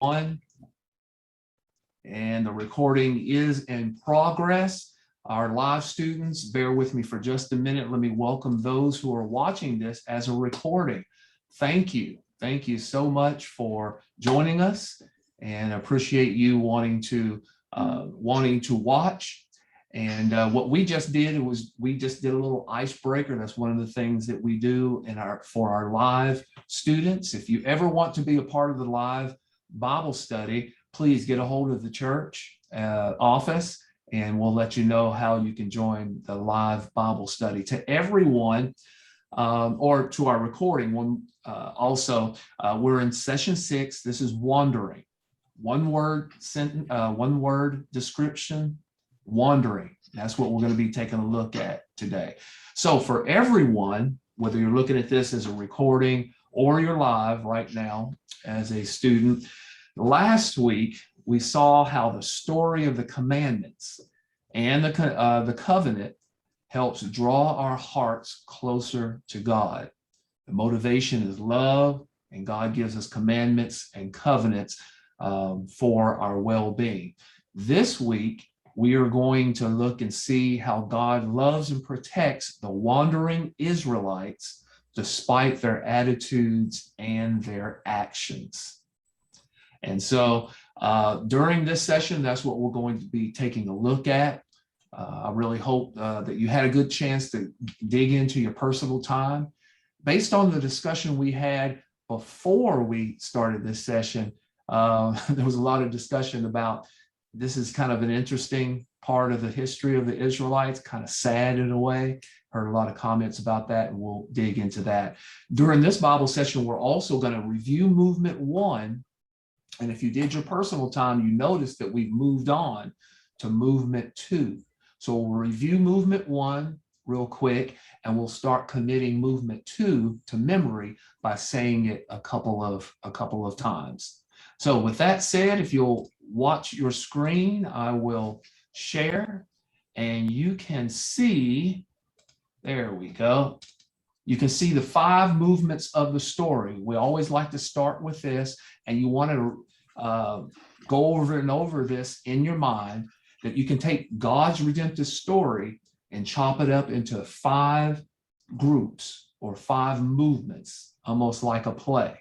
one, and the recording is in progress. Our live students, bear with me for just a minute. Let me welcome those who are watching this as a recording. Thank you. Thank you so much for joining us, and appreciate you wanting to watch. And what we just did was we just did a little icebreaker. That's one of the things that we do for our live students. If you ever want to be a part of the live Bible study, please get a hold of the church office, and we'll let you know how you can join the live Bible study. To everyone, or to our recording one, also, we're in session 6. This is wandering. One word sentence, one word description, wandering. That's what we're going to be taking a look at today. So for everyone, whether you're looking at this as a recording or you're live right now as a student, last week we saw how the story of the commandments and the covenant helps draw our hearts closer to God. The motivation is love, and God gives us commandments and covenants for our well-being. This week, we are going to look and see how God loves and protects the wandering Israelites despite their attitudes and their actions. And so during this session, that's what we're going to be taking a look at. I really hope that you had a good chance to dig into your personal time. Based on the discussion we had before we started this session, there was a lot of discussion about this is kind of an interesting part of the history of the Israelites, kind of sad in a way. Heard a lot of comments about that, and we'll dig into that. During this Bible session, we're also going to review movement 1. And if you did your personal time, you noticed that we've moved on to movement 2. So we'll review movement 1 real quick, and we'll start committing movement 2 to memory by saying it a couple of times. So with that said, if you'll watch your screen, I will share, and you can see, there we go. You can see the 5 movements of the story. We always like to start with this, and you want to go over and over this in your mind, that you can take God's redemptive story and chop it up into 5 groups or 5 movements, almost like a play.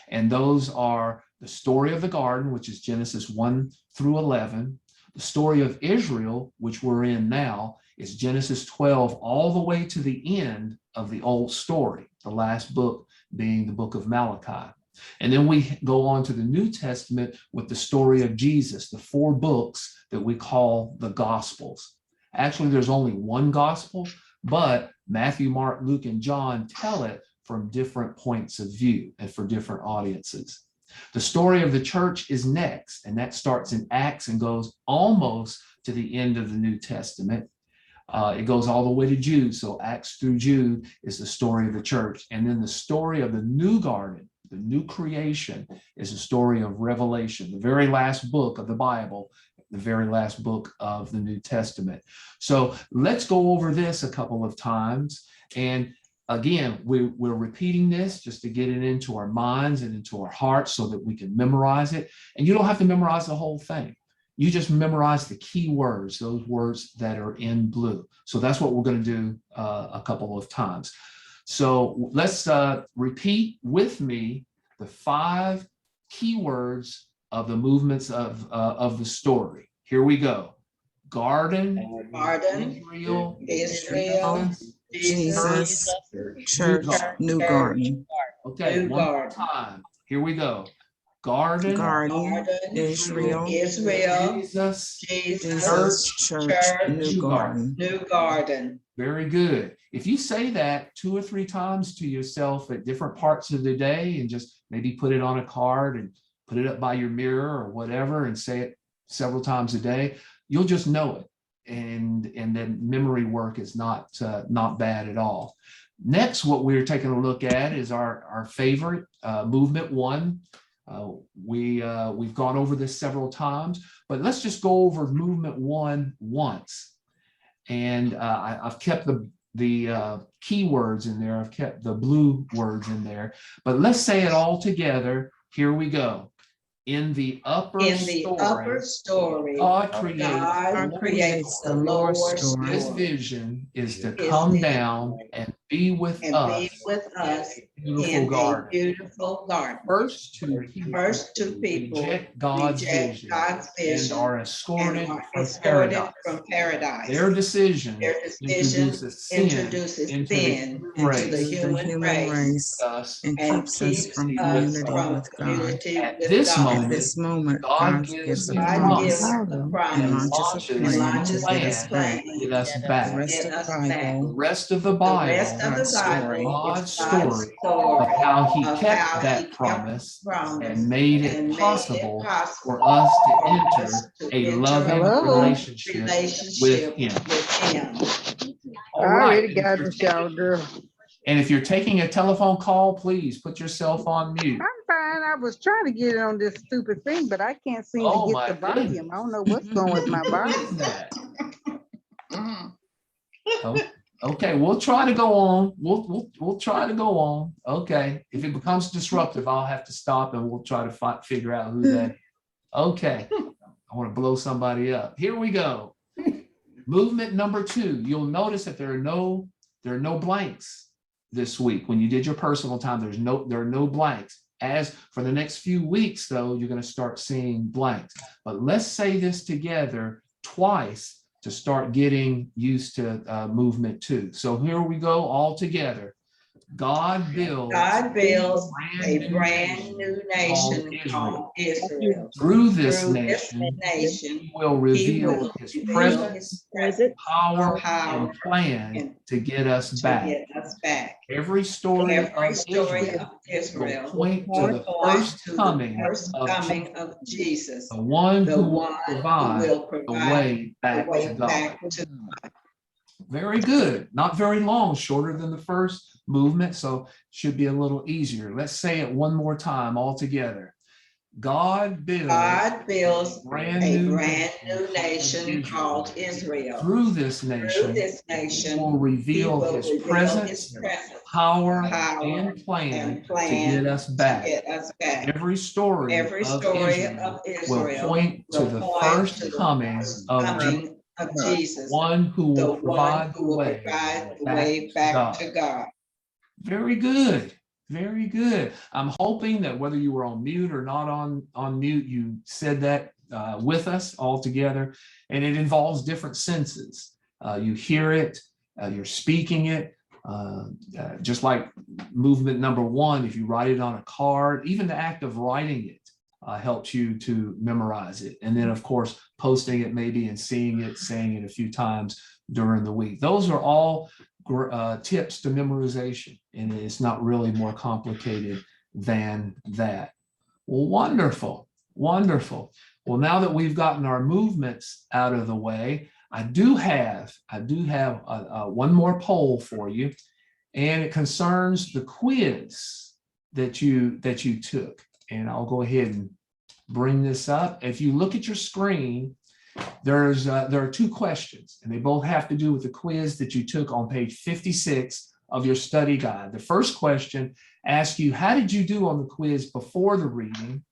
And those are the story of the garden, which is Genesis 1 through 11. The story of Israel, which we're in now, is Genesis 12 all the way to the end of the old story, the last book being the book of Malachi. And then we go on to the New Testament with the story of Jesus, the 4 books that we call the Gospels. Actually, there's only one gospel, but Matthew, Mark, Luke, and John tell it from different points of view and for different audiences. The story of the church is next, and that starts in Acts and goes almost to the end of the New Testament. It goes all the way to Jude, so Acts through Jude is the story of the church. And then the story of the new garden, the new creation, is the story of Revelation, the very last book of the Bible, the very last book of the New Testament. So let's go over this a couple of times. And again, we're repeating this just to get it into our minds and into our hearts so that we can memorize it. And you don't have to memorize the whole thing. You just memorize the key words, those words that are in blue. So that's what we're going to do a couple of times. So let's repeat with me the 5 key words of the movements of the story. Here we go. Garden, Israel, Jesus, church, new garden. Okay, New one more garden. time. Here we go. Garden, Israel, Jesus, church, new garden. New garden. Very good. If you say that 2 or 3 times to yourself at different parts of the day, and just maybe put it on a card and put it up by your mirror or whatever, and say it several times a day, you'll just know it. And then memory work is not bad at all. Next, what we're taking a look at is our favorite movement 1. We've gone over this several times, but let's just go over movement 1 once. And I've kept the keywords in there. I've kept the blue words in there, but let's say it all together. Here we go. In the upper story, God God creates creates the lower story. His vision is to come down and be with us in a beautiful garden. First two people reject God's vision and are escorted from paradise. Their decision introduces sin into the human race And keeps us from unity with God. At this At this moment, God gives a promise and launches a plan to get us back. get us The back. rest of the The Bible, rest of the Bible God's story. God's story of how he kept that promise and made it possible for us to enter a loving relationship with him. All I right. already got in the shower, girl. And if you're taking a telephone call, please put yourself on mute. I'm fine. I was trying to get it on this stupid thing, but I can't seem Oh, to my get the volume. goodness. I don't know what's going with my What is volume. that? Oh, okay, we'll try to go on. We'll try to go on. Okay, if it becomes disruptive, I'll have to stop and we'll try to figure out who that is. Okay, I want to blow somebody up. Here we go. Movement number 2. You'll notice that there are no blanks this week. When you did your personal time, there are no blanks. As for the next few weeks, though, you're going to start seeing blanks. But let's say this together twice to start getting used to movement 2. So here we go all together. God builds a brand new nation called Israel. Through this nation, he will reveal his presence, power, and plan to get us back. Every story of Israel will point to the first coming of Jesus, the one who will provide the way back to God. Very good. Not very long, shorter than the first movement, so should be a little easier. Let's say it one more time all together. God builds a brand new nation called Israel. Through this nation, he will reveal his presence, power, and plan to get us back. Every story of Israel will point to the first coming of Jesus, one who will provide the way back to God. Very good. Very good. I'm hoping that whether you were on mute or not on mute, you said that with us all together. And it involves different senses. You hear it, you're speaking it. Just like movement number 1, if you write it on a card, even the act of writing it helps you to memorize it. And then, of course, posting it maybe and seeing it, saying it a few times during the week. Those are all tips to memorization, and it's not really more complicated than that. Well, wonderful, wonderful. Well, now that we've gotten our movements out of the way, I do have one more poll for you, and it concerns the quiz that you took. And I'll go ahead and bring this up. If you look at your screen, there are 2 questions, and they both have to do with the quiz that you took on page 56 of your study guide. The first question asks you, how did you do on the quiz before the reading?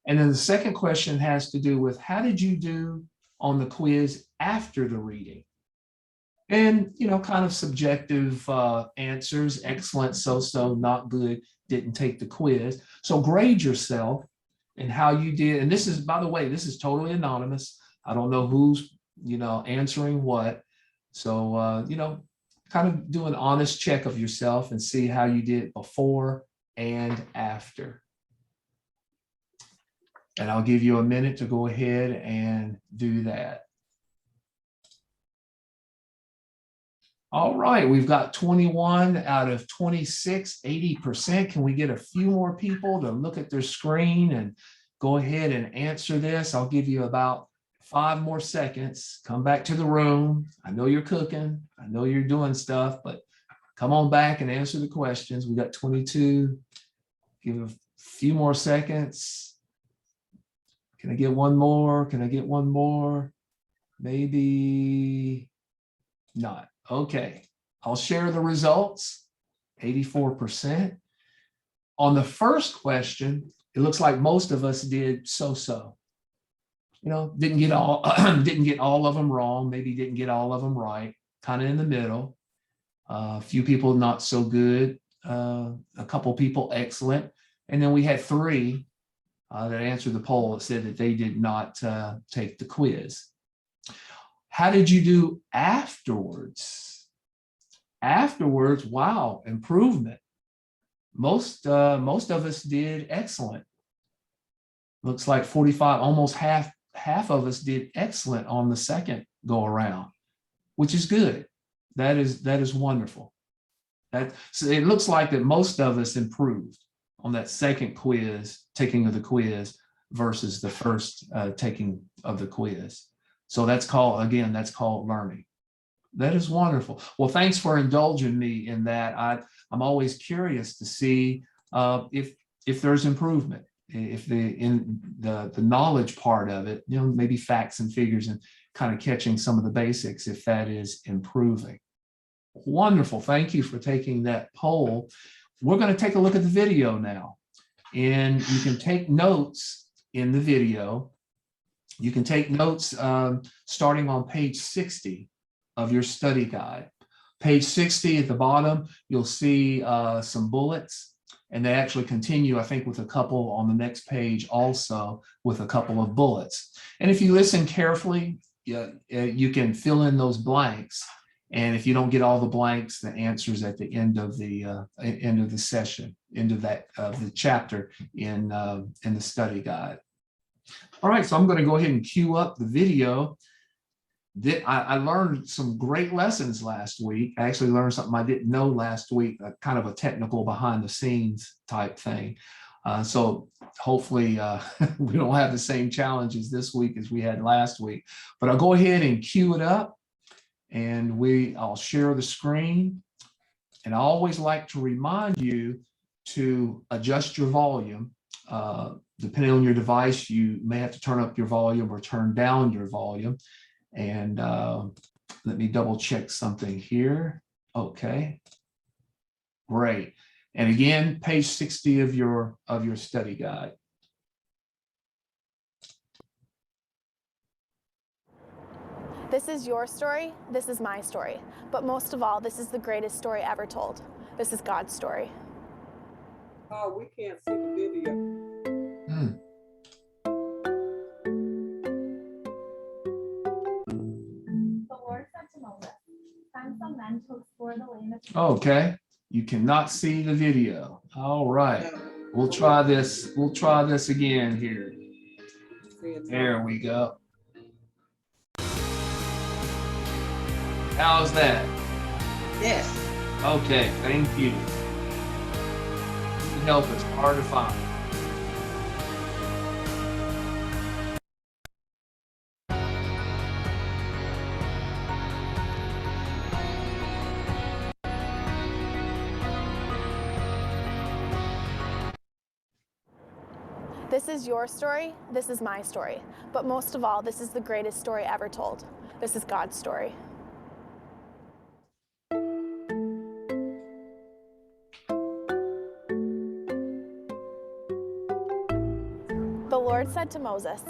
And then the second question has to do with, how did you do on the quiz after the reading? And, kind of subjective answers: excellent, so-so, not good, didn't take the quiz. So grade yourself and how you did. And this is, by the way, this is totally anonymous. I don't know who's, answering what. So, kind of do an honest check of yourself and see how you did before and after. And I'll give you a minute to go ahead and do that. All right, we've got 21 out of 26, 80%. Can we get a few more people to look at their screen and go ahead and answer this? I'll give you about 5 more seconds. Come back to the room. I know you're cooking. I know you're doing stuff, but come on back and answer the questions. We got 22. Give a few more seconds. Can I get one more? Can I get one more? Maybe not. Okay, I'll share the results. 84%. On the first question, it looks like most of us did so-so. You know, didn't get all of them wrong, maybe didn't get all of them right, kind of in the middle. A few people not so good, a couple people excellent, and then we had 3 that answered the poll that said that they did not take the quiz. How did you do afterwards? Afterwards, wow, improvement. Most of us did excellent. Looks like 45, almost half of us did excellent on the second go around, which is good. That is wonderful. So it looks like that most of us improved on that second taking of the quiz versus the first taking of the quiz. So that's called learning. That is wonderful. Well, thanks for indulging me in that. I'm always curious to see if there's improvement, if in the knowledge part of it, you know, maybe facts and figures and kind of catching some of the basics, if that is improving. Wonderful. Thank you for taking that poll. We're going to take a look at the video now, and you can take notes in the video. You can take notes starting on page 60 of your study guide. Page 60 at the bottom, you'll see some bullets, and they actually continue, I think, with a couple on the next page also with a couple of bullets. And if you listen carefully, you can fill in those blanks. And if you don't get all the blanks, the answers at the end of the session, end of the chapter in the study guide. All right, so I'm going to go ahead and cue up the video. I learned some great lessons last week. I actually learned something I didn't know last week, kind of a technical behind the scenes type thing. So hopefully we don't have the same challenges this week as we had last week. But I'll go ahead and cue it up, and I'll share the screen. And I always like to remind you to adjust your volume. Depending on your device, you may have to turn up your volume or turn down your volume. And let me double check something here. Okay, great. And again, page 60 of your study guide. This is your story, this is my story. But most of all, this is the greatest story ever told. This is God's story. Oh, we can't see the video. Okay, you cannot see the video. All right, we'll try this. We'll try this again here. There we go. How's that? Yes. Okay, thank you. You can help us. Hard to find. This is your story, this is my story. But most of all, this is the greatest story ever told. This is God's story. The Lord said to Moses,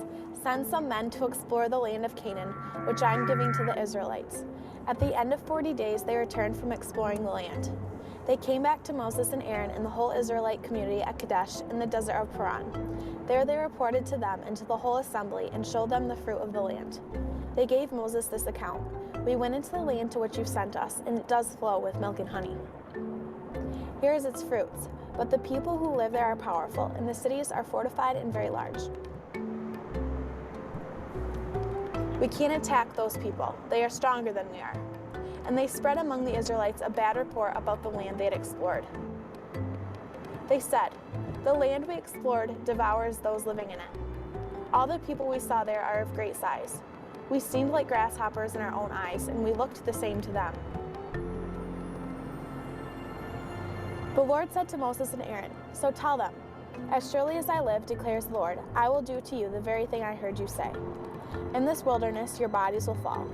"Send some men to explore the land of Canaan, which I am giving to the Israelites." At the end of 40 days, they returned from exploring the land. They came back to Moses and Aaron and the whole Israelite community at Kadesh in the desert of Paran. There they reported to them and to the whole assembly and showed them the fruit of the land. They gave Moses this account: "We went into the land to which you sent us, and it does flow with milk and honey. Here is its fruits, but the people who live there are powerful, and the cities are fortified and very large. We can't attack those people. They are stronger than we are." And they spread among the Israelites a bad report about the land they had explored. They said, "The land we explored devours those living in it. All the people we saw there are of great size. We seemed like grasshoppers in our own eyes, and we looked the same to them." The Lord said to Moses and Aaron, "So tell them, 'As surely as I live, declares the Lord, I will do to you the very thing I heard you say. In this wilderness your bodies will fall.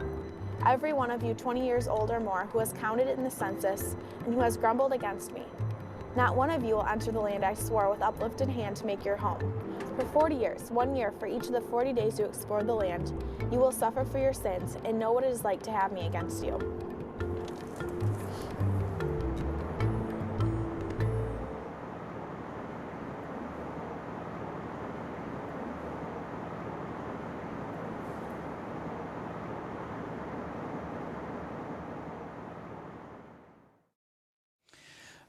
Every one of you 20 years old or more who has counted in the census and who has grumbled against me. Not one of you will enter the land I swore with uplifted hand to make your home. For 40 years, 1 year for each of the 40 days you explore the land, you will suffer for your sins and know what it is like to have me against you.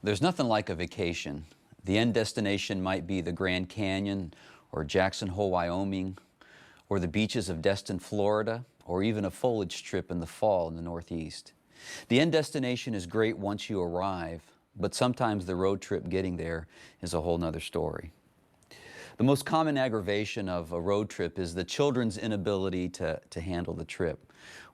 There's nothing like a vacation. The end destination might be the Grand Canyon or Jackson Hole, Wyoming, or the beaches of Destin, Florida, or even a foliage strip in the fall in the Northeast. The end destination is great once you arrive, but sometimes the road trip getting there is a whole nother story. The most common aggravation of a road trip is the children's inability to handle the trip.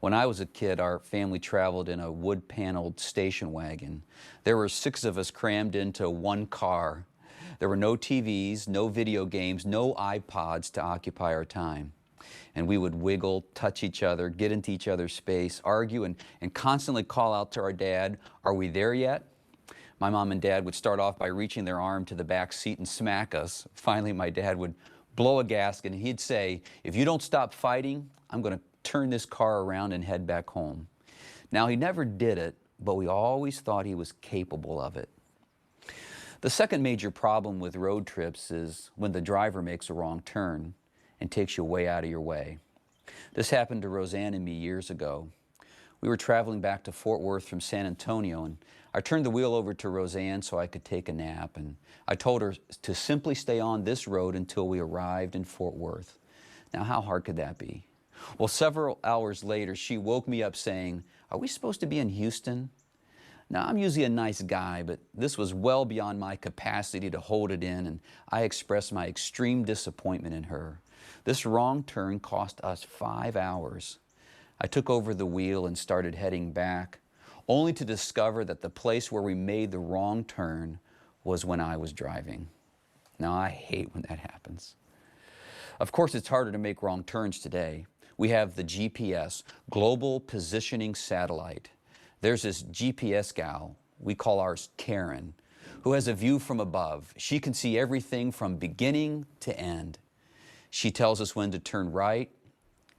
When I was a kid, our family traveled in a wood-paneled station wagon. There were 6 of us crammed into one car. There were no TVs, no video games, no iPods to occupy our time. And we would wiggle, touch each other, get into each other's space, argue, and constantly call out to our dad, "Are we there yet?" My mom and dad would start off by reaching their arm to the back seat and smack us. Finally, my dad would blow a gasket and he'd say, "If you don't stop fighting, I'm going to turn this car around and head back home." Now, he never did it, but we always thought he was capable of it. The second major problem with road trips is when the driver makes a wrong turn and takes you way out of your way. This happened to Roseanne and me years ago. We were traveling back to Fort Worth from San Antonio, and I turned the wheel over to Roseanne so I could take a nap, and I told her to simply stay on this road until we arrived in Fort Worth. Now, how hard could that be? Well, several hours later, she woke me up saying, "Are we supposed to be in Houston?" Now, I'm usually a nice guy, but this was well beyond my capacity to hold it in, and I expressed my extreme disappointment in her. This wrong turn cost us 5 hours. I took over the wheel and started heading back, only to discover that the place where we made the wrong turn was when I was driving. Now, I hate when that happens. Of course, it's harder to make wrong turns today. We have the GPS, Global Positioning Satellite. There's this GPS gal, we call ours Karen, who has a view from above. She can see everything from beginning to end. She tells us when to turn right,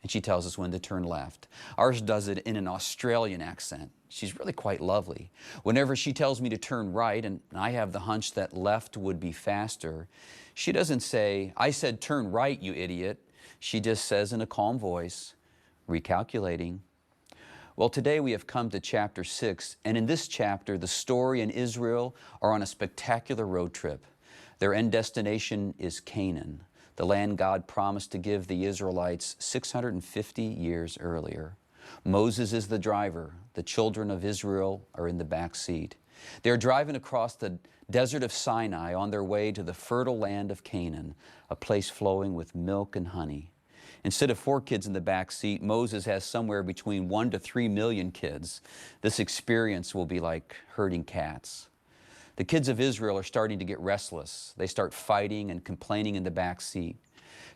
and she tells us when to turn left. Ours does it in an Australian accent. She's really quite lovely. Whenever she tells me to turn right, and I have the hunch that left would be faster, she doesn't say, "I said turn right, you idiot." She just says in a calm voice, "Recalculating." Well, today we have come to chapter 6, and in this chapter, the story and Israel are on a spectacular road trip. Their end destination is Canaan, the land God promised to give the Israelites 650 years earlier. Moses is the driver. The children of Israel are in the back seat. They're driving across the desert of Sinai on their way to the fertile land of Canaan, a place flowing with milk and honey. Instead of 4 kids in the back seat, Moses has somewhere between 1 to 3 million kids. This experience will be like herding cats. The kids of Israel are starting to get restless. They start fighting and complaining in the back seat.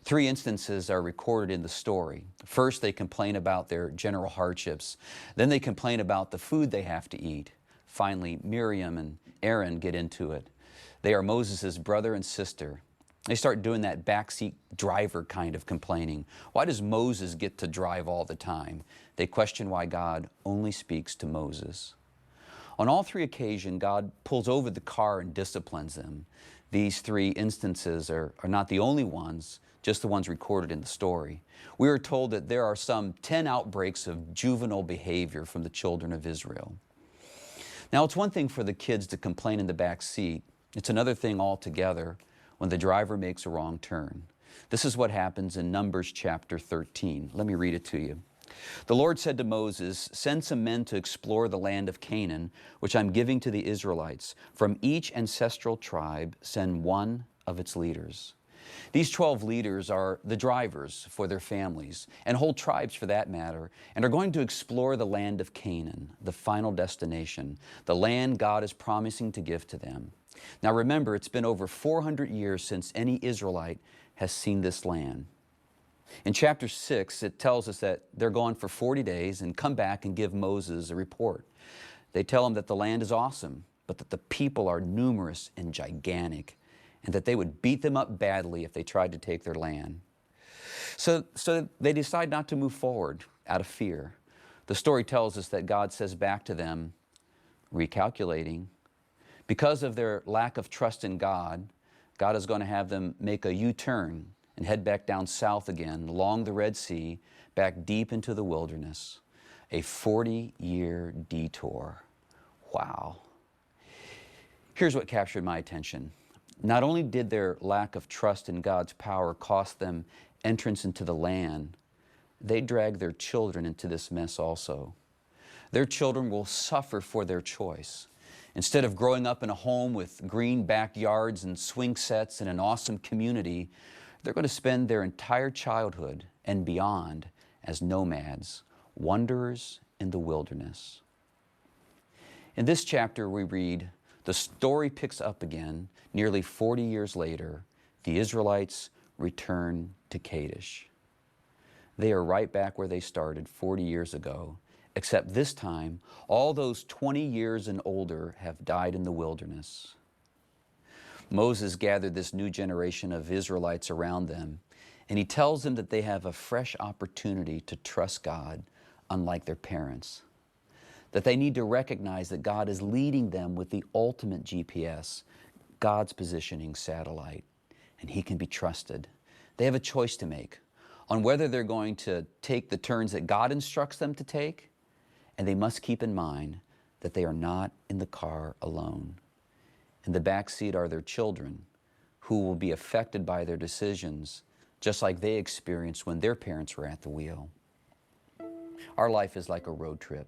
3 instances are recorded in the story. First, they complain about their general hardships. Then they complain about the food they have to eat. Finally, Miriam and Aaron get into it. They are Moses' brother and sister. They start doing that backseat driver kind of complaining. Why does Moses get to drive all the time? They question why God only speaks to Moses. On all 3 occasions, God pulls over the car and disciplines them. These 3 instances are not the only ones, just the ones recorded in the story. We are told that there are some 10 outbreaks of juvenile behavior from the children of Israel. Now, it's one thing for the kids to complain in the back seat. It's another thing altogether when the driver makes a wrong turn. This is what happens in Numbers chapter 13. Let me read it to you. The Lord said to Moses, "Send some men to explore the land of Canaan, which I'm giving to the Israelites. From each ancestral tribe, send one of its leaders." These 12 leaders are the drivers for their families, and whole tribes for that matter, and are going to explore the land of Canaan, the final destination, the land God is promising to give to them. Now remember, it's been over 400 years since any Israelite has seen this land. In chapter 6, it tells us that they're gone for 40 days and come back and give Moses a report. They tell him that the land is awesome. but that the people are numerous and gigantic, and that they would beat them up badly if they tried to take their land. So they decide not to move forward out of fear. The story tells us that God says back to them, recalculating, because of their lack of trust in God, God is going to have them make a U-turn and head back down south again, along the Red Sea, back deep into the wilderness. A 40-year detour. Wow. Here's what captured my attention. Not only did their lack of trust in God's power cost them entrance into the land, they dragged their children into this mess also. Their children will suffer for their choice. Instead of growing up in a home with green backyards and swing sets and an awesome community, they're going to spend their entire childhood and beyond as nomads, wanderers in the wilderness. In this chapter we read, the story picks up again nearly 40 years later. The Israelites return to Kadesh. They are right back where they started 40 years ago, except this time, all those 20 years and older have died in the wilderness. Moses gathered this new generation of Israelites around them, and he tells them that they have a fresh opportunity to trust God, unlike their parents. That they need to recognize that God is leading them with the ultimate GPS, God's positioning satellite, and He can be trusted. They have a choice to make on whether they're going to take the turns that God instructs them to take, and they must keep in mind that they are not in the car alone. In the back seat are their children, who will be affected by their decisions, just like they experienced when their parents were at the wheel. Our life is like a road trip.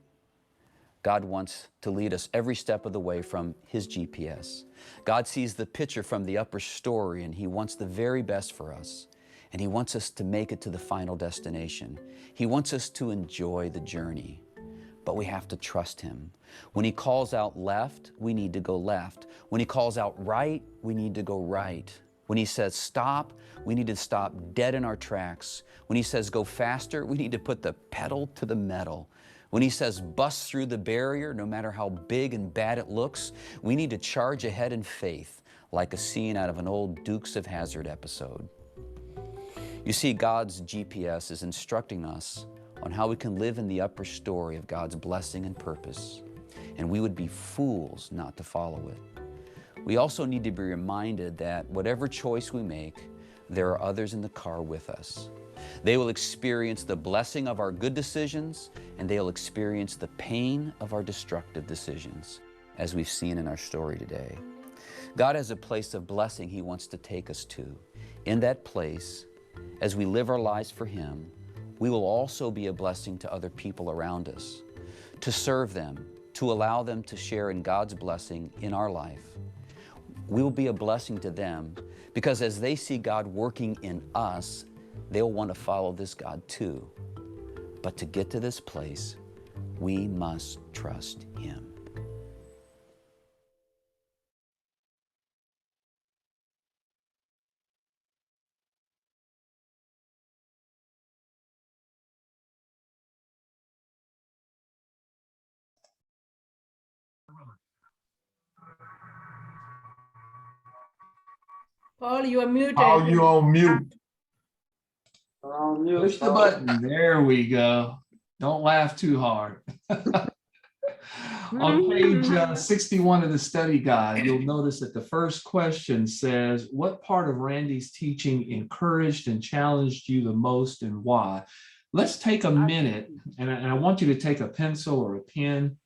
God wants to lead us every step of the way from His GPS. God sees the picture from the upper story, and He wants the very best for us. And He wants us to make it to the final destination. He wants us to enjoy the journey. But we have to trust Him. When He calls out left, we need to go left. When He calls out right, we need to go right. When He says stop, we need to stop dead in our tracks. When He says go faster, we need to put the pedal to the metal. When He says bust through the barrier, no matter how big and bad it looks, we need to charge ahead in faith, like a scene out of an old Dukes of Hazzard episode. You see, God's GPS is instructing us on how we can live in the upper story of God's blessing and purpose, and we would be fools not to follow it. We also need to be reminded that whatever choice we make, there are others in the car with us. They will experience the blessing of our good decisions, and they'll experience the pain of our destructive decisions, as we've seen in our story today. God has a place of blessing He wants to take us to. In that place, as we live our lives for Him, we will also be a blessing to other people around us, to serve them, to allow them to share in God's blessing in our life. We will be a blessing to them because as they see God working in us, they'll want to follow this God too. But to get to this place, we must trust Him. Paul, you are muted. Paul, you on mute. Push the button. There we go. Don't laugh too hard. On page 61 of the study guide, you'll notice that the first question says, what part of Randy's teaching encouraged and challenged you the most and why? Let's take a minute, and I want you to take a pencil or a pen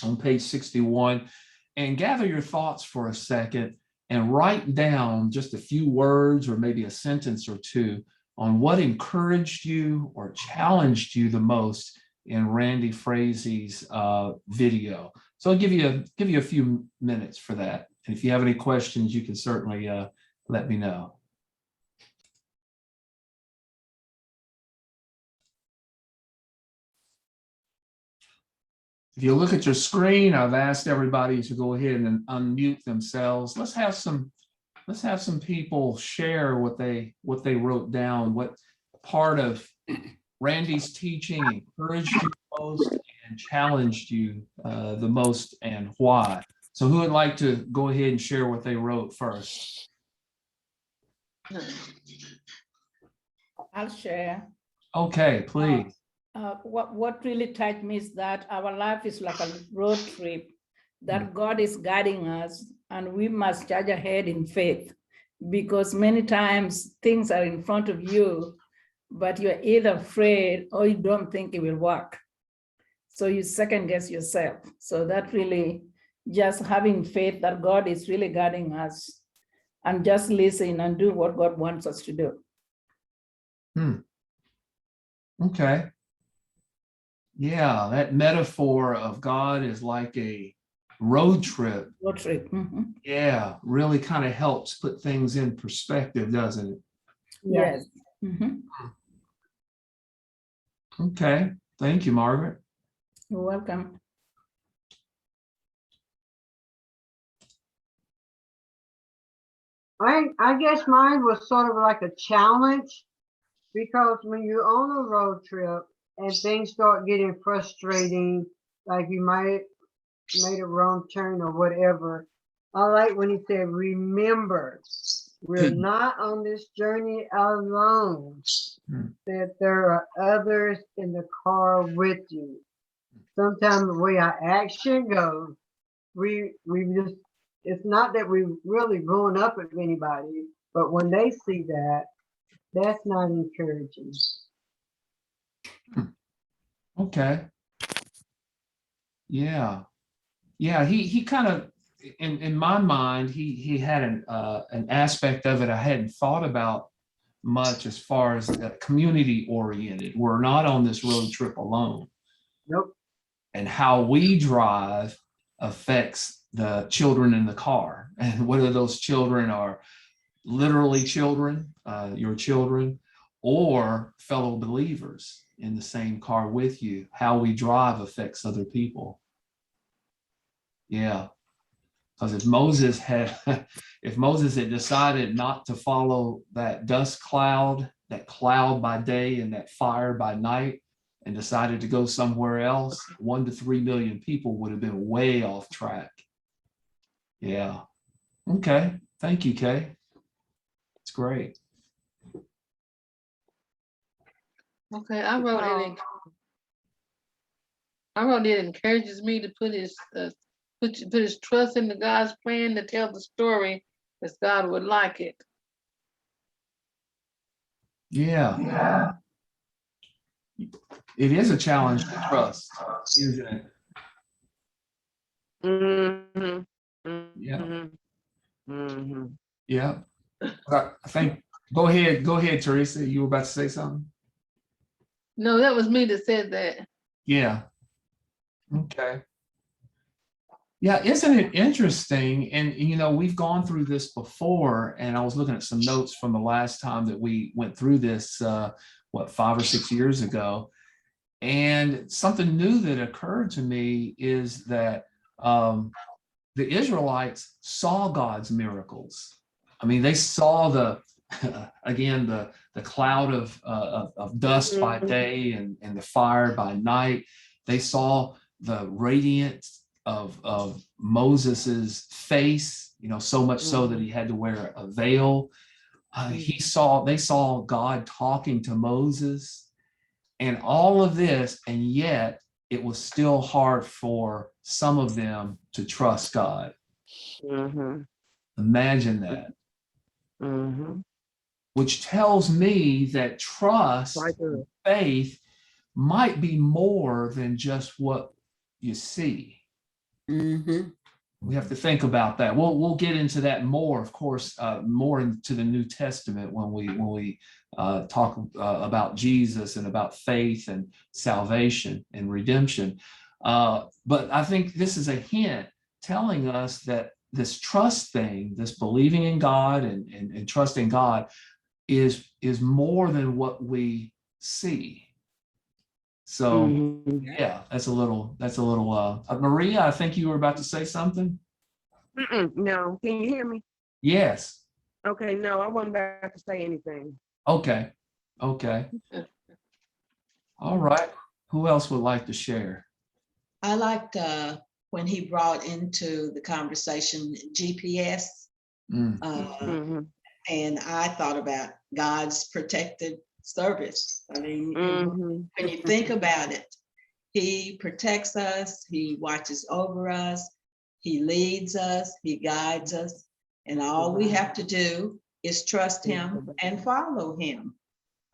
on page 61 and gather your thoughts for a second and write down just a few words or maybe a sentence or two on what encouraged you or challenged you the most in Randy Frazie's video. So I'll give you a few minutes for that. And if you have any questions, you can certainly let me know. If you look at your screen, I've asked everybody to go ahead and unmute themselves. Let's have some people share what they wrote down, what part of Randy's teaching encouraged you most and challenged you the most, and why. So who would like to go ahead and share what they wrote first? I'll share. Okay, please. What really touched me is that our life is like a road trip, that God is guiding us, and we must charge ahead in faith, because many times things are in front of you, but you're either afraid or you don't think it will work. So you second guess yourself. So that really, just having faith that God is really guiding us, and just listen and do what God wants us to do. Okay. Yeah, that metaphor of God is like a road trip. Road trip. Mhm. Yeah, really kind of helps put things in perspective, doesn't it? Yes. Mhm. Okay, thank you, Margaret. You're welcome. I guess mine was sort of like a challenge, because when you're on a road trip and things start getting frustrating, like you might made a wrong turn or whatever, I like when he said, remember, we're not on this journey alone, that there are others in the car with you. Sometimes the way our action goes, we just, it's not that we really going up at anybody, but when they see that, that's not encouraging. Okay. Yeah. Yeah, he kind of, in my mind, he had an aspect of it I hadn't thought about much, as far as community oriented. We're not on this road trip alone. Nope. And how we drive affects the children in the car, and whether those children are literally children, your children, or fellow believers in the same car with you. How we drive affects other people. Yeah, because if Moses had decided not to follow that dust cloud, that cloud by day and that fire by night, and decided to go somewhere else, 1 to 3 million people would have been way off track. Yeah. Okay. Thank you, Kay. It's great. Okay, I wrote it encourages me to put his trust into God's plan to tell the story as God would like it. Yeah. It is a challenge to trust, isn't it? Mm-hmm. Yeah. Mm-hmm. Yeah. I think, go ahead, Teresa. You were about to say something? No, that was me that said that. Yeah. Okay. Yeah, isn't it interesting? And we've gone through this before, and I was looking at some notes from the last time that we went through this, 5 or 6 years ago. And something new that occurred to me is that the Israelites saw God's miracles. I mean, they saw the cloud of dust by day and the fire by night. They saw the radiance of Moses's face, so much so that he had to wear a veil. They saw God talking to Moses, and all of this, and yet it was still hard for some of them to trust God. Mm-hmm. Imagine that. Mm-hmm. Which tells me that trust, faith might be more than just what you see. Mm-hmm. We have to think about that. We'll get into that more, of course, more into the New Testament when we talk about Jesus and about faith and salvation and redemption. But I think this is a hint telling us that this trust thing, this believing in God and trusting God, is more than what we see. So yeah, that's a little Maria, I think you were about to say something. No, can you hear me? Yes. Okay, no, I wasn't about to say anything. Okay. All right. Who else would like to share? I liked when he brought into the conversation GPS. Mm. Mhm. And I thought about God's protected service. I mean, Mhm. when you think about it, he protects us, he watches over us, he leads us, he guides us, and all we have to do is trust him and follow him.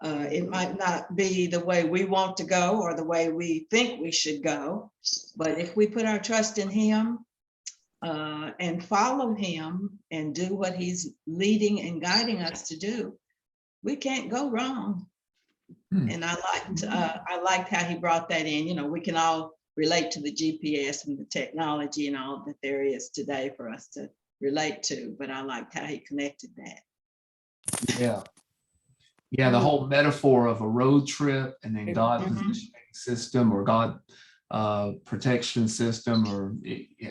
It might not be the way we want to go or the way we think we should go, but if we put our trust in him and follow him and do what he's leading and guiding us to do, we can't go wrong. Hmm. And I liked how he brought that in. You know, we can all relate to the GPS and the technology and all that there is today for us to relate to, but I liked how he connected that. Yeah. Yeah, the whole metaphor of a road trip and then God Mhm. positioning system or God protection system or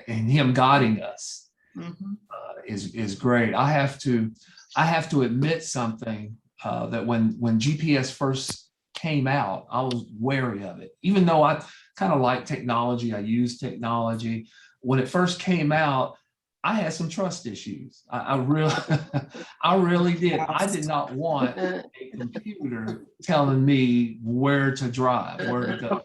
and him guiding us Mhm. is great. I have to admit something that when GPS first came out, I was wary of it. Even though I kind of like technology, I use technology. When it first came out, I had some trust issues. I really, I really did. I did not want a computer telling me where to drive, where to go,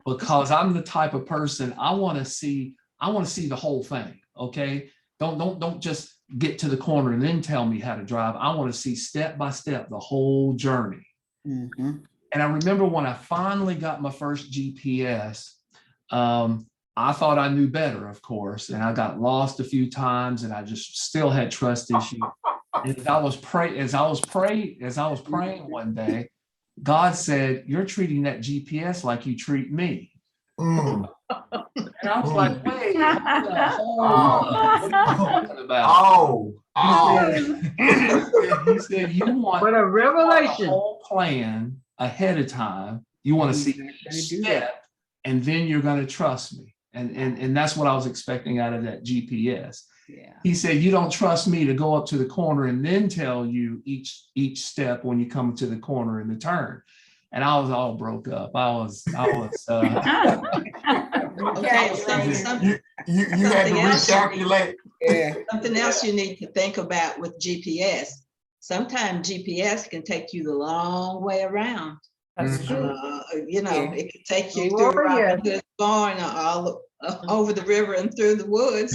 because I'm the type of person I want to see the whole thing. Okay, don't just get to the corner and then tell me how to drive. I want to see step by step the whole journey. Mhm. And I remember when I finally got my first GPS. I thought I knew better, of course, and I got lost a few times, and I just still had trust issues. And as I was praying one day, God said, "You're treating that GPS like you treat me." Mm. And I was like, "Wait, hold on. What are you talking about?" Oh, He said, "You want What a the revelation. whole plan ahead of time. You want to see each step, and then you're going to trust me." And that's what I was expecting out of that GPS. Yeah. He said, "You don't trust me to go up to the corner and then tell you each step when you come to the corner in the turn." And I was all broke up. I was Okay, You had to recalculate. Yeah. Something else you need to think about with GPS. Sometimes GPS can take you the long way around. That's true. You know, Yeah. it could take you Oh, through Robin yeah. Hood's barn or all over the river and through the woods.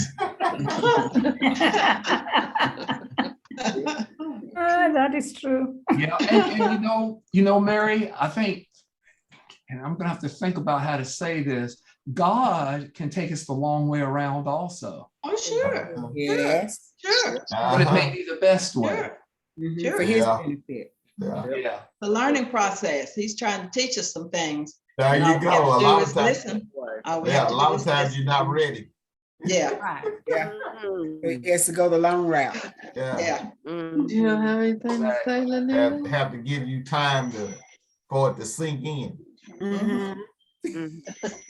That is true. Yeah, and you know, Mary, I think, and I'm gonna have to think about how to say this. God can take us the long way around also, Oh, sure. Yes. Sure. but it may be the best way. Sure. Mhm. Sure. For his benefit. Yeah. Yeah. The learning process. He's trying to teach us some things. There And you all we go. have to A do lot is of times, listen. All we yeah, have a to lot do of is times listen. you're not ready. Yeah. Right. Yeah. Mhm. He has to go the long route. Yeah. Yeah. Do you don't have anything to say, Lynette? Have to give you time for it to sink in. Mhm. Mhm.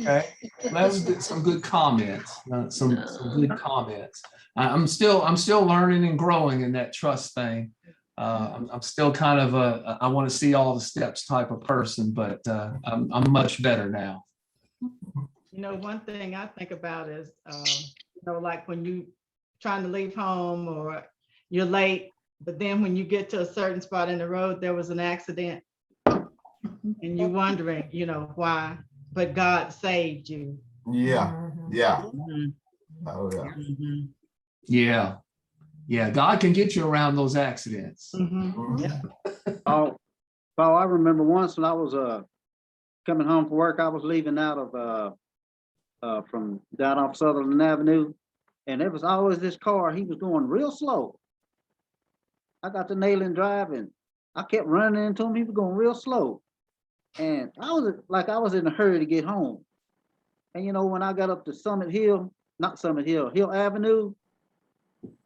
Okay. That was some good comments. Some good comments. I'm still learning and growing in that trust thing. I'm still kind of I want to see all the steps type of person, but I'm much better now. You know, one thing I think about is, you know, like when you trying to leave home or you're late, but then when you get to a certain spot in the road, there was an accident and you're wondering, you know, why, but God saved you. Yeah. Yeah. Mhm. Oh yeah. Mhm. Yeah. Yeah. God can get you around those accidents. Mhm. Yeah. Oh, I remember once when I was coming home from work, I was leaving out of from down off Sutherland Avenue, and there was always this car. He was going real slow. I got to Nayland Drive, and I kept running into him. He was going real slow, and I was in a hurry to get home. And you know, when I got up to Hill Avenue,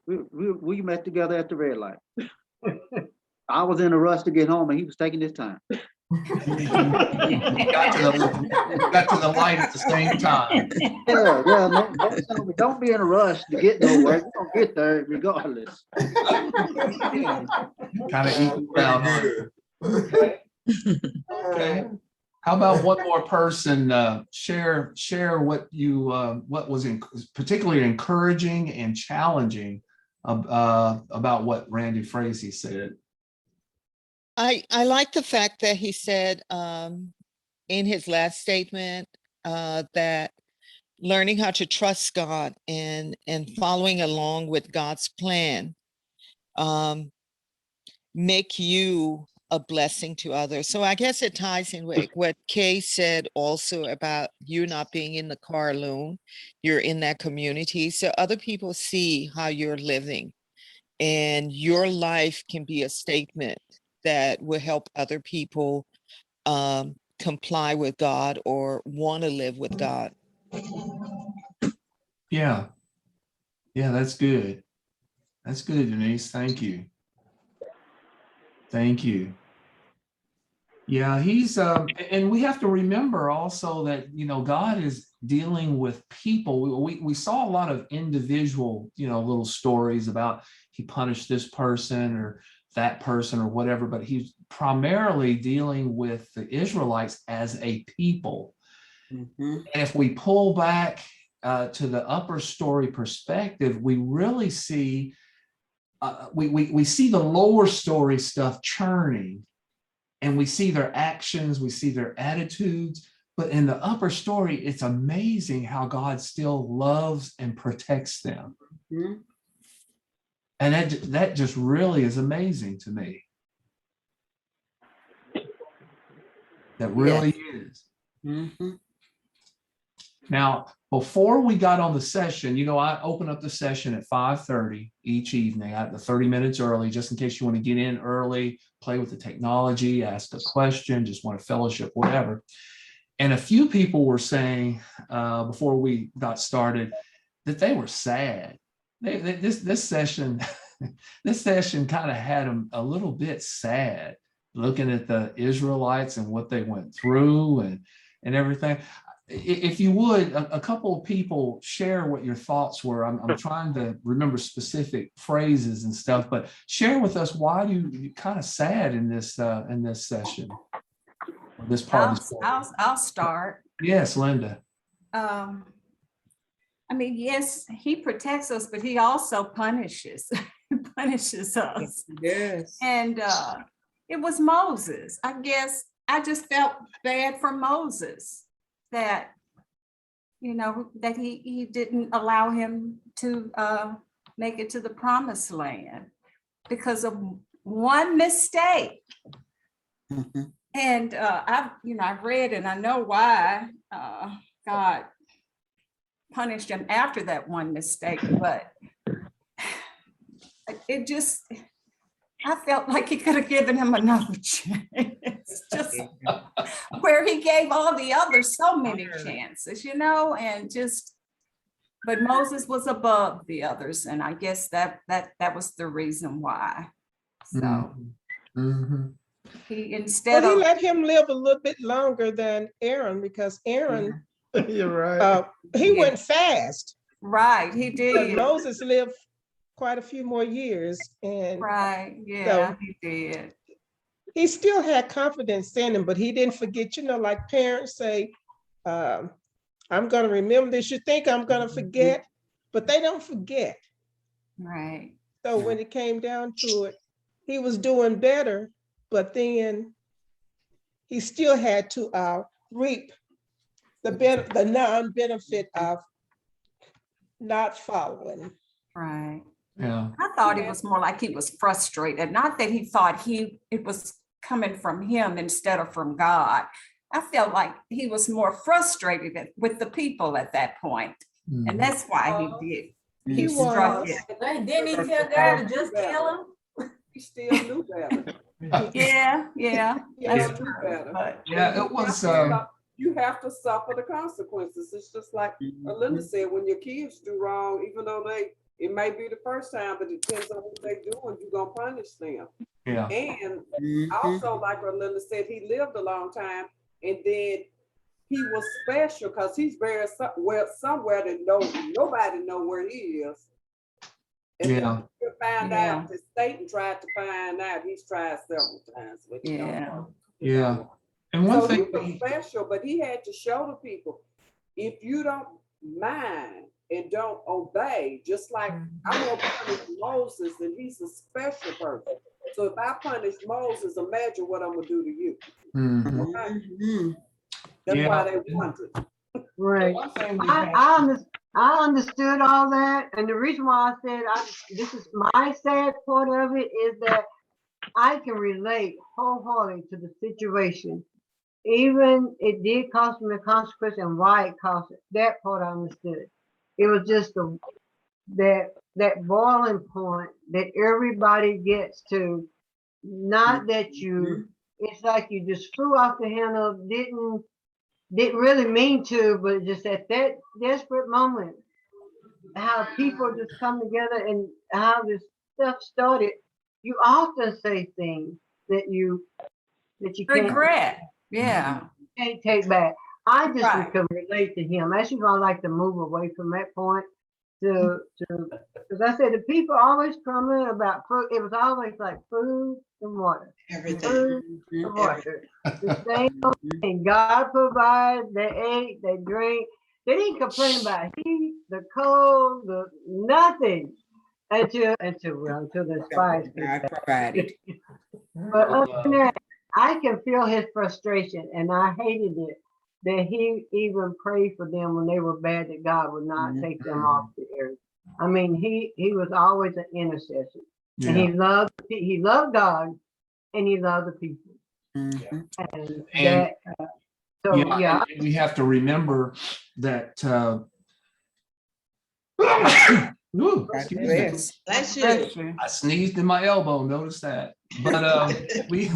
we met together at the red light. I was in a rush to get home, and he was taking his time. Got to the light at the same time. Yeah. Don't be in a rush to get nowhere. You're gonna get there regardless. Kind of equal out on it. Okay. How about one more person share what you what was particularly encouraging and challenging about what Randy Frazee said? I like the fact that he said in his last statement that learning how to trust God and following along with God's plan make you a blessing to others. So I guess it ties in with what Kay said also about you not being in the car alone. You're in that community. So other people see how you're living, and your life can be a statement that will help other people comply with God or want to live with God. Yeah. Yeah, that's good. That's good, Denise. Thank you. Thank you. Yeah, he's and we have to remember also that, you know, God is dealing with people. We saw a lot of individual, you know, little stories about he punished this person or that person or whatever, but he's primarily dealing with the Israelites as a people. And if we pull back to the upper story perspective, we really see we see the lower story stuff churning, and we see their actions, we see their attitudes, but in the upper story, it's amazing how God still loves and protects them. And that just really is amazing to me. That really is. Now, before we got on the session, you know, I open up the session at 5:30 each evening, the 30 minutes early, just in case you want to get in early, play with the technology, ask a question, just want to fellowship, whatever. And a few people were saying before we got started that they were sad. This session, this session kind of had them a little bit sad, looking at the Israelites and what they went through and everything. If you would, a couple of people share what your thoughts were. I'm trying to remember specific phrases and stuff, but share with us why you're kind of sad in this session, this part of the story. I'll start. Yes, Linda. I mean, yes, he protects us, but he also punishes punishes us. Yes. And it was Moses. I guess I just felt bad for Moses that, you know, that he didn't allow him to make it to the promised land because of one mistake. And I've read and I know why God punished him after that one mistake, but it just, I felt like he could have given him another chance, just where he gave all the others so many chances, you know, and just, but Moses was above the others. And I guess that was the reason why. So he, instead he of, let him live a little bit longer than Aaron, because Aaron, You're right. he went fast. Right, he But did. Moses lived quite a few more years, and Right, yeah, so he did. he still had confidence in him, but he didn't forget, you know, like parents say, I'm going to remember this. You think I'm going to forget, but they don't forget. Right. So when it came down to it, he was doing better, but then he still had to reap the non-benefit of not following. Right. Yeah. I thought it was more like he was frustrated, not that he thought it was coming from him instead of from God. I felt like he was more frustrated with the people at that point. And that's why he did. He struck it. Didn't he tell God to just kill him? He still knew better. Yeah. That's true. But Yeah, it was. You have to suffer the consequences. It's just like Linda said, when your kids do wrong, even though it may be the first time, but it depends on what they do, and you're gonna punish them. Yeah. And also, like Linda said, he lived a long time, and then he was special because he's buried somewhere that nobody know where he is. And Yeah. you find out that Satan tried to find out. He's tried several times. But Yeah. And one So he thing, was special, but he had to show the people, if you don't mind and don't obey, just like I'm gonna punish Moses, and he's a special person. So if I punish Moses, imagine what I'm gonna do to you. Mhm. Okay? That's Yeah. why they wanted. Right. one thing we I understood all that, and the reason why I said this is my sad part of it is that I can relate wholeheartedly to the situation. Even it did cost me a consequence, and why it cost it. That part I understood. It was just that boiling point that everybody gets to. Not that you. It's like you just flew off the handle. Didn't really mean to, but just at that desperate moment, how people just come together and how this stuff started. You often say things that you can't Regret. Yeah. can't take back. I just Right. can relate to him. That's why I like to move away from that point to because I said the people always come in about food. It was always like food and water. Food and water. The same old thing. God provides, they ate, they drink. They didn't complain about heat, the cold, the nothing until the spies provided. But other than that, I can feel his frustration, and I hated it that he even prayed for them when they were bad, that God would not take them off the earth. I mean, he was always an intercessor, and he loved God, and he loved the people. And And that, so yeah. and we have to remember that ooh, excuse me. Bless you. I sneezed in my elbow, notice that. But we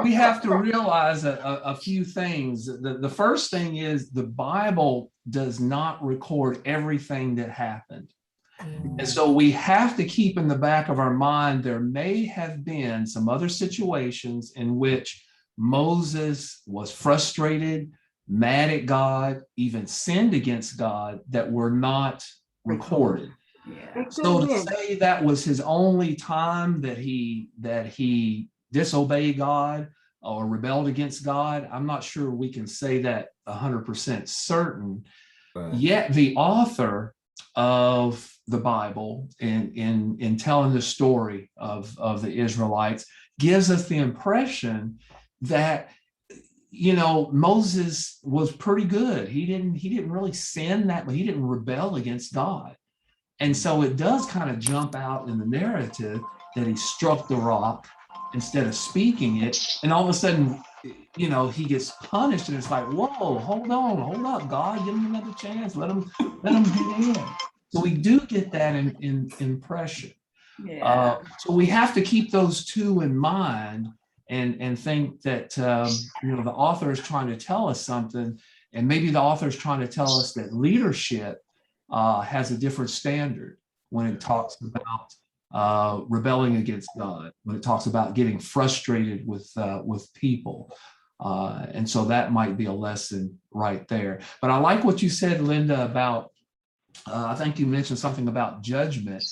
we have to realize a few things. The first thing is the Bible does not record everything that happened. And so we have to keep in the back of our mind, there may have been some other situations in which Moses was frustrated, mad at God, even sinned against God that were not recorded. Yeah. So to say that was his only time that he disobeyed God or rebelled against God, I'm not sure we can say that 100% certain. Yet the author of the Bible in telling the story of the Israelites gives us the impression that Moses was pretty good. He didn't really sin that, but he didn't rebel against God. And so it does kind of jump out in the narrative that he struck the rock instead of speaking it. And all of a sudden, he gets punished, and it's like, whoa, hold up, God, give him another chance. Let him get in. So we do get that in impression. Yeah. So we have to keep those two in mind and think that, the author is trying to tell us something, and maybe the author is trying to tell us that leadership has a different standard when it talks about rebelling against God, when it talks about getting frustrated with people. And so that might be a lesson right there. But I like what you said, Linda, about, I think you mentioned something about judgment.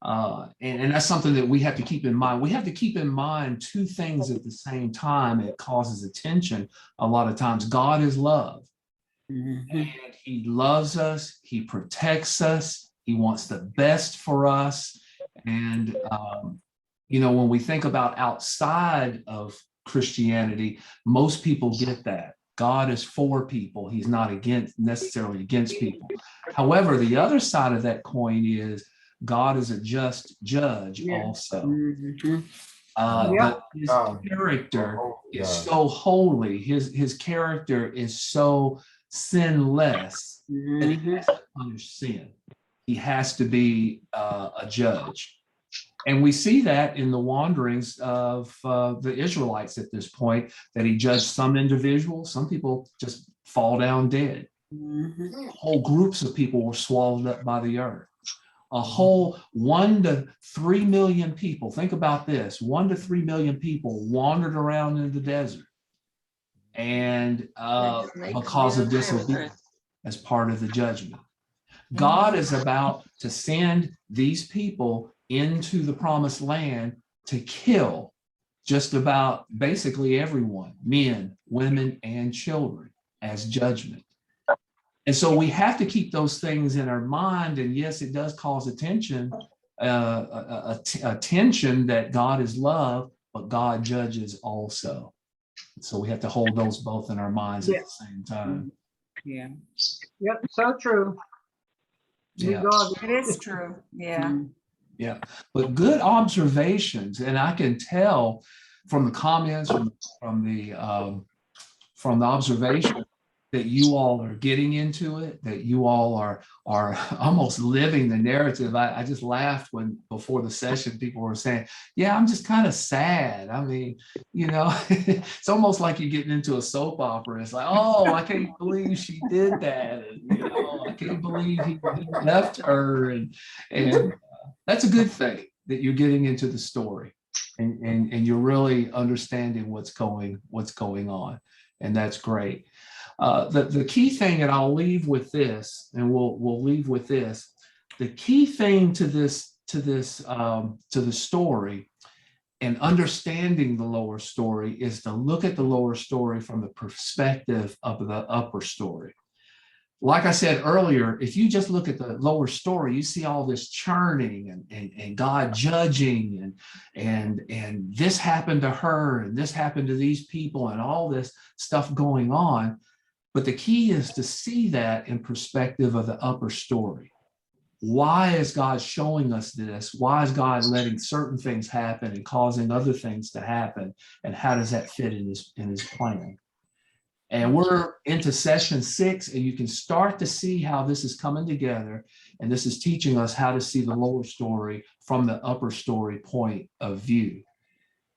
And that's something that we have to keep in mind. We have to keep in mind two things at the same time. It causes attention a lot of times. God is love. And he loves us, he protects us, he wants the best for us. And, when we think about outside of Christianity, most people get that. God is for people, he's not necessarily against people. However, the other side of that coin is God is a just judge also. But his character is so holy, his character is so sinless that he has to punish sin. He has to be a judge. And we see that in the wanderings of the Israelites at this point, that he judged some individuals. Some people just fall down dead. Whole groups of people were swallowed up by the earth. A whole 1 to 3 million people, think about this, 1 to 3 million people wandered around in the desert. And because of disobedience, as part of the judgment. God is about to send these people into the promised land to kill just about basically everyone, men, women, and children, as judgment. And so we have to keep those things in our mind. And yes, it does cause attention, a tension that God is love, but God judges also. So we have to hold those both in our minds at the same time. Yeah, Yep, so true. Yeah. it is true. Yeah. Yeah, but good observations, and I can tell from the comments, from the observation, that you all are getting into it, that you all are almost living the narrative. I just laughed when before the session people were saying, yeah, I'm just kind of sad. I mean, it's almost like you're getting into a soap opera. It's like, oh, I can't believe she did that. And, I can't believe he left her. And that's a good thing that you're getting into the story and you're really understanding what's going on. And that's great. The key thing, and I'll leave with this, and we'll leave with this. The key thing to the story and understanding the lower story is to look at the lower story from the perspective of the upper story. Like I said earlier, if you just look at the lower story, you see all this churning and God judging and this happened to her and this happened to these people and all this stuff going on. But the key is to see that in perspective of the upper story. Why is God showing us this? Why is God letting certain things happen and causing other things to happen? And how does that fit in his plan? And we're into session 6, and you can start to see how this is coming together. And this is teaching us how to see the lower story from the upper story point of view.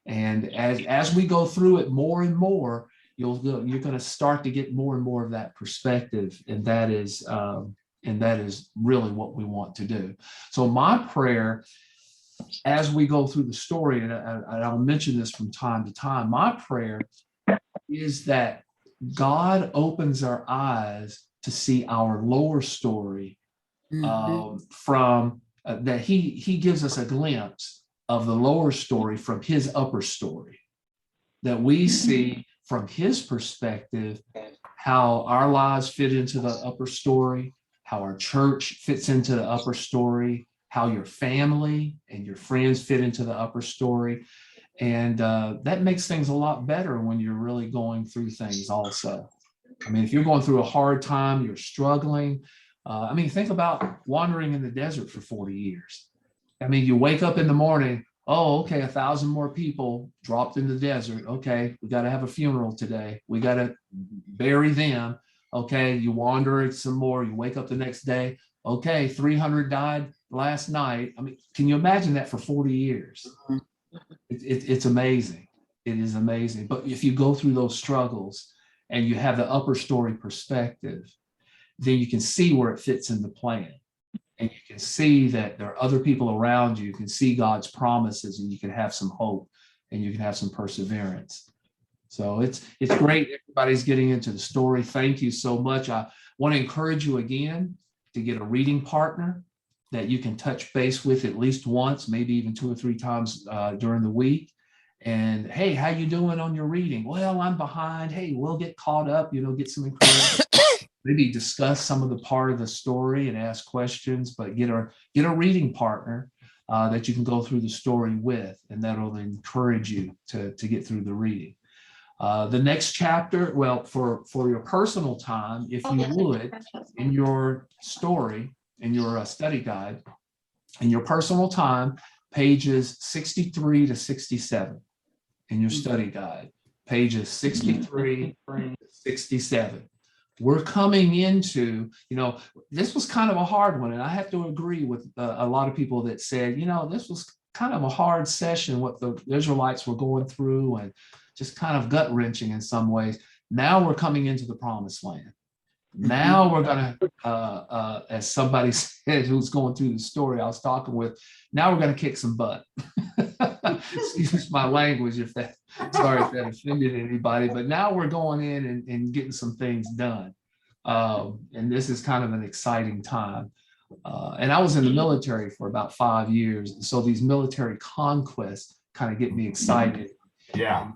And as we go through it more and more, you're going to start to get more and more of that perspective. And that is really what we want to do. So my prayer, as we go through the story, and I'll mention this from time to time, my prayer is that God opens our eyes to see our lower story from that he gives us a glimpse of the lower story from his upper story, that we see from his perspective how our lives fit into the upper story, how our church fits into the upper story, how your family and your friends fit into the upper story. And that makes things a lot better when you're really going through things also. I mean, if you're going through a hard time, you're struggling. I mean, think about wandering in the desert for 40 years. I mean, you wake up in the morning, oh, okay, 1,000 more people dropped in the desert. Okay, we got to have a funeral today. We got to bury them. Okay, you wander some more. You wake up the next day. Okay, 300 died last night. I mean, can you imagine that for 40 years? It's amazing. It is amazing. But if you go through those struggles and you have the upper story perspective, then you can see where it fits in the plan. And you can see that there are other people around you. You can see God's promises, and you can have some hope and you can have some perseverance. So it's great. Everybody's getting into the story. Thank you so much. I want to encourage you again to get a reading partner that you can touch base with at least once, maybe even 2 or 3 times during the week. And hey, how you doing on your reading? Well, I'm behind. Hey, we'll get caught up, get some encouragement. Maybe discuss some of the part of the story and ask questions, but get a reading partner that you can go through the story with, and that'll encourage you to get through the reading. The next chapter, well, for your personal time, if you would, in your story, in your study guide, in your personal time, pages 63 to 67 in your study guide, pages 63 to 67. We're coming into, this was kind of a hard one, and I have to agree with a lot of people that said, this was kind of a hard session, what the Israelites were going through, and just kind of gut-wrenching in some ways. Now we're coming into the promised land. Now we're going to, as somebody said who's going through the story I was talking with, now we're going to kick some butt. Excuse my language sorry if that offended anybody, but now we're going in and getting some things done. And this is kind of an exciting time. And I was in the military for about 5 years. So these military conquests kind of get me excited. Yeah,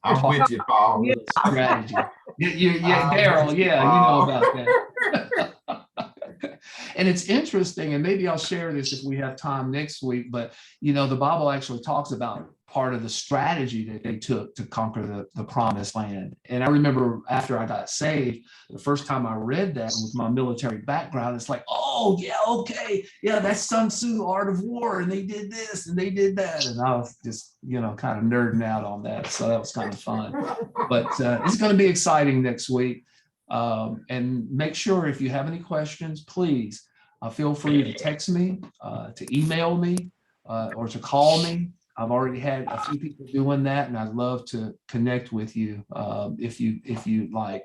I'm with you, Paul. Little strategy. Yeah, Daryl, yeah, you know about that. And it's interesting, and maybe I'll share this if we have time next week, but you know, the Bible actually talks about part of the strategy that they took to conquer the promised land. And I remember after I got saved, the first time I read that with my military background, it's like, oh yeah, okay, yeah, that's Sun Tzu, Art of War, and they did this and they did that. And I was just, you know, kind of nerding out on that. So that was kind of fun. But it's going to be exciting next week. And make sure if you have any questions, please feel free to text me, to email me, or to call me. I've already had a few people doing that, and I'd love to connect with you if you like.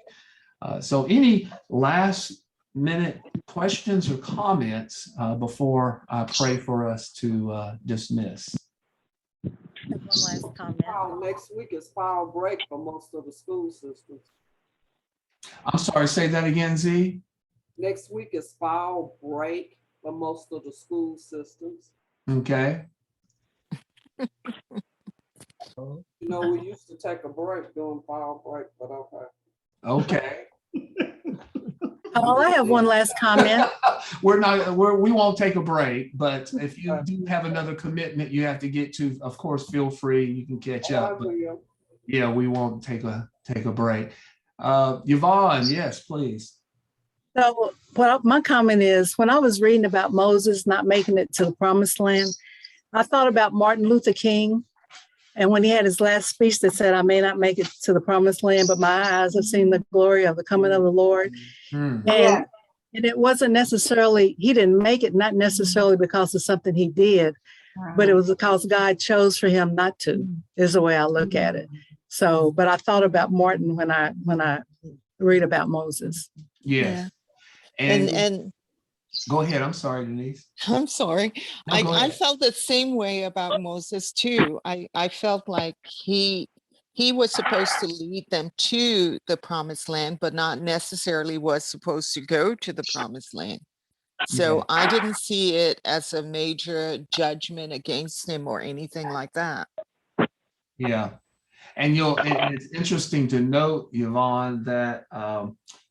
So any last minute questions or comments before I pray for us to dismiss? One last comment. Next week is fall break for most of the school systems. I'm sorry, say that again, Z. Next week is fall break for most of the school systems. Okay. You know, we used to take a break during fall break, but okay. Okay. Oh, I have one last comment. We won't take a break, but if you do have another commitment you have to get to, of course, feel free, you can catch up. But yeah, we won't take a break. Yvonne, yes, please. So my comment is, when I was reading about Moses not making it to the promised land, I thought about Martin Luther King. And when he had his last speech that said, I may not make it to the promised land, but my eyes have seen the glory of the coming of the Lord. And it wasn't necessarily, he didn't make it, not necessarily because of something he did, but it was because God chose for him not to, is the way I look at it. So, but I thought about Martin when I read about Moses. Yes. Yeah. And go ahead. I'm sorry, Denise. I'm sorry. No, I felt the same way about Moses too. I felt like he was supposed to lead them to the promised land, but not necessarily was supposed to go to the promised land. So I didn't see it as a major judgment against him or anything like that. Yeah. And it's interesting to note, Yvonne, that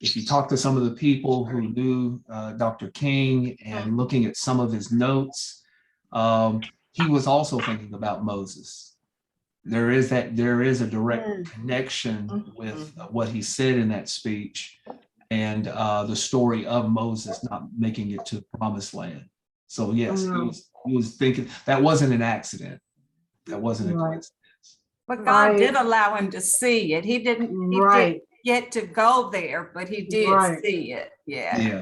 if you talk to some of the people who knew Dr. King and looking at some of his notes, he was also thinking about Moses. There is a direct connection with what he said in that speech and the story of Moses not making it to the promised land. So yes, he was thinking that wasn't an accident. That wasn't a coincidence. But God did allow him to see it. He didn't get to go there, but he did see it. Yeah.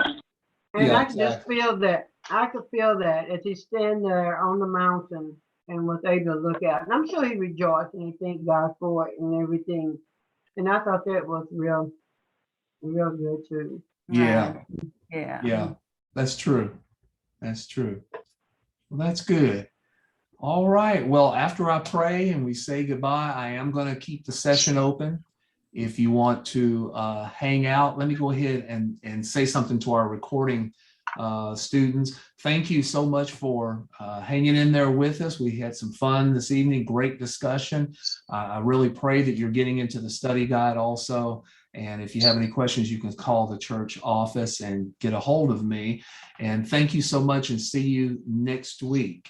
And I could just feel that. I could feel that as he stand there on the mountain and was able to look out. And I'm sure he rejoiced and he thanked God for it and everything. And I thought that was real good too. Yeah. Yeah. That's true. That's true. Well, that's good. All right. Well, after I pray and we say goodbye, I am going to keep the session open. If you want to hang out, let me go ahead and say something to our recording students. Thank you so much for hanging in there with us. We had some fun this evening, great discussion. I really pray that you're getting into the study guide also. And if you have any questions, you can call the church office and get a hold of me. And thank you so much and see you next week.